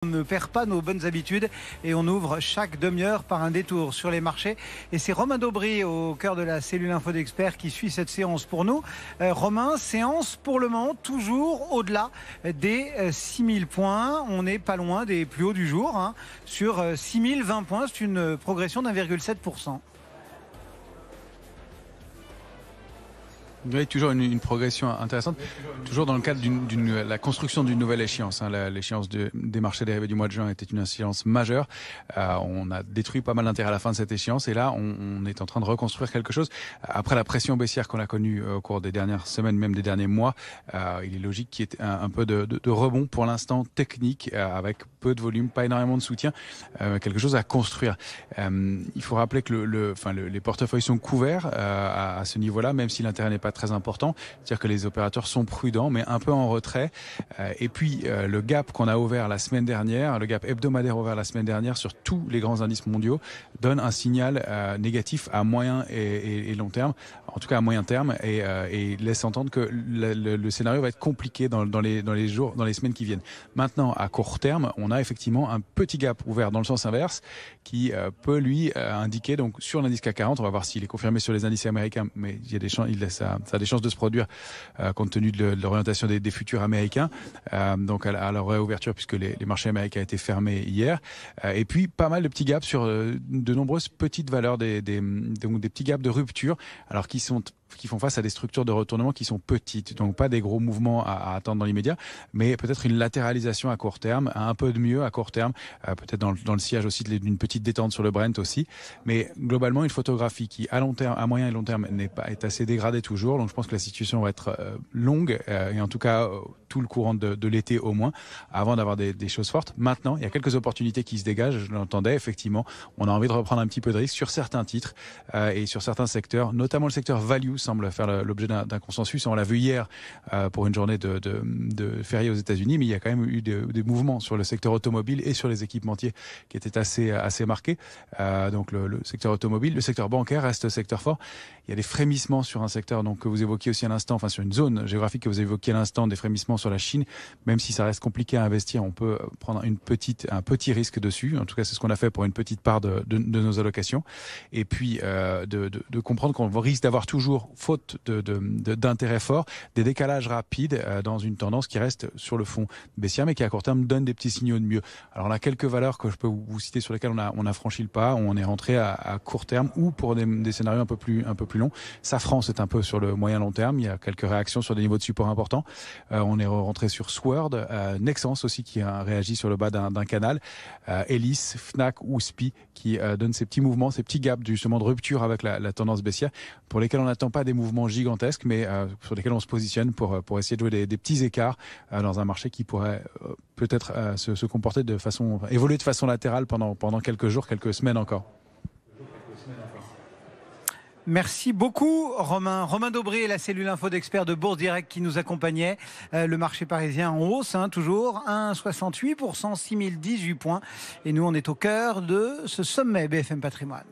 On ne perd pas nos bonnes habitudes et on ouvre chaque demi-heure par un détour sur les marchés. Et c'est Romain Daubry au cœur de la cellule Info d'Experts qui suit cette séance pour nous. Romain, séance pour le moment toujours au-delà des 6000 points. On n'est pas loin des plus hauts du jour. Sur 6020 points, c'est une progression d'1,7%. Oui, toujours une progression intéressante, toujours dans le cadre de la construction d'une nouvelle échéance. L'échéance des marchés dérivés du mois de juin était une échéance majeure. On a détruit pas mal d'intérêt à la fin de cette échéance et là, on est en train de reconstruire quelque chose. Après la pression baissière qu'on a connue au cours des dernières semaines, même des derniers mois, il est logique qu'il y ait un peu de rebond pour l'instant technique, avec peu de volume, pas énormément de soutien, quelque chose à construire. Il faut rappeler que les portefeuilles sont couverts à ce niveau-là, même si l'intérêt n'est pas très important, c'est-à-dire que les opérateurs sont prudents mais un peu en retrait, et puis le gap qu'on a ouvert la semaine dernière, le gap hebdomadaire ouvert la semaine dernière sur tous les grands indices mondiaux donne un signal négatif à moyen et long terme, en tout cas à moyen terme, et laisse entendre que le scénario va être compliqué dans les semaines qui viennent. Maintenant, à court terme, on a effectivement un petit gap ouvert dans le sens inverse qui peut lui indiquer, donc sur l'indice CAC 40, on va voir s'il est confirmé sur les indices américains, mais il y a des chances, ça a des chances de se produire compte tenu de l'orientation des futurs américains, donc à leur réouverture, puisque les marchés américains étaient fermés hier, et puis pas mal de petits gaps sur de nombreuses petites valeurs, des petits gaps de rupture, alors qui font face à des structures de retournement qui sont petites, donc pas des gros mouvements à attendre dans l'immédiat, mais peut-être une latéralisation à court terme, un peu de mieux à court terme, peut-être dans le sillage aussi d'une petite détente sur le Brent aussi, mais globalement une photographie qui à long terme, à moyen et long terme est assez dégradée toujours, donc je pense que la situation va être longue, et en tout cas tout le courant de l'été au moins, avant d'avoir des choses fortes. Maintenant, il y a quelques opportunités qui se dégagent, je l'entendais, effectivement, on a envie de reprendre un petit peu de risque sur certains titres et sur certains secteurs, notamment le secteur value semble faire l'objet d'un consensus. On l'a vu hier pour une journée de férié aux États-Unis, mais il y a quand même eu des mouvements sur le secteur automobile et sur les équipementiers qui étaient assez marqués. Donc le secteur automobile, le secteur bancaire reste secteur fort. Il y a des frémissements sur un secteur donc que vous évoquiez aussi à l'instant, enfin sur une zone géographique que vous évoquiez à l'instant, des frémissements sur la Chine. Même si ça reste compliqué à investir, on peut prendre un petit risque dessus. En tout cas, c'est ce qu'on a fait pour une petite part de nos allocations. Et puis de comprendre qu'on risque d'avoir toujours, faute d'intérêt fort, des décalages rapides dans une tendance qui reste sur le fond baissière, mais qui à court terme donne des petits signaux de mieux. Alors on a quelques valeurs que je peux vous citer sur lesquelles on a franchi le pas, on est rentré à court terme ou pour des scénarios un peu plus longs. Safran, c'est un peu sur le moyen long terme, il y a quelques réactions sur des niveaux de support importants. On est rentré sur Sword, Nexans aussi qui a réagi sur le bas d'un canal, Elis, Fnac ou SPI qui donnent ces petits mouvements, ces petits gaps justement de rupture avec la tendance baissière, pour lesquels on n'attend pas des mouvements gigantesques, mais sur lesquels on se positionne pour essayer de jouer des petits écarts dans un marché qui pourrait peut-être se comporter évoluer de façon latérale pendant quelques jours, quelques semaines encore. Merci beaucoup Romain. Romain Daubry et la cellule Info d'Experts de Bourse Direct qui nous accompagnait. Le marché parisien en hausse, toujours 1,68%, 6018 points. Et nous, on est au cœur de ce sommet BFM Patrimoine.